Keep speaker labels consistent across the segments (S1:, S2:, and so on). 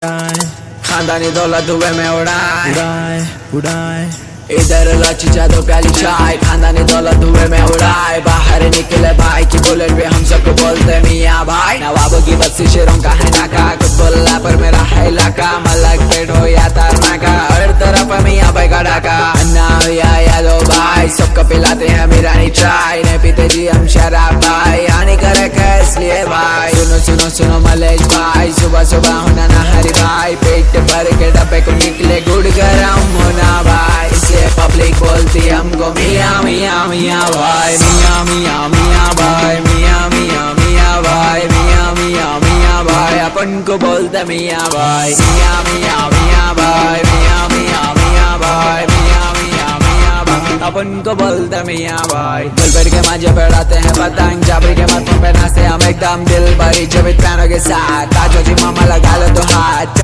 S1: खानदानी दौलत हुए में उड़ाए
S2: उड़ाए उड़ाए
S1: इधर लाची जादो प्याली चाय खानदानी दौलत हुए में उड़ाए बाहर निकले भाई की बुलेट पे हम सबको बोलते मियाँ भाई नवाबों की बस्ती शेरों का है नाका कुछ बोला पर मेरा है इलाका मलक पेट हो या तारना का हर तरफ मियाँ भाई का डाका अन्ना या यादो भाई सबको पिलाते हैं मीरानी चाय नहीं पीते जी हम शराब भाई हानि करे इसलिए भाई सुनो सुनो सुनो मलेश भाई सुबह सुबह होना ना हरी भाई पेट भर के डब्बे को निकले गुड़ गरम होना भाई इसलिए पब्लिक बोलती हमको मियाँ मियाँ मियाँ भाई मियाँ मियाँ मियाँ भाई मियाँ मियाँ मियाँ भाई मियाँ मियाँ मियाँ भाई अपन को बोलते मियाँ भाई मियाँ मियाँ मियाँ भाई मियाँ मियाँ मियाँ भाई मियाँ मियाँ मियाँ भाई अपन को बोलते मियाँ भाई दिल भर के मांझे बढ़ाते हैं पतंग जाबरी के माथों पे नाचते हम एकदम दिल भरी जब पैनों के साथ ताजो जी मामा लगा लो तो हाथ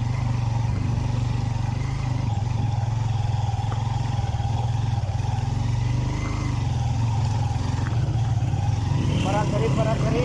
S2: बराबरी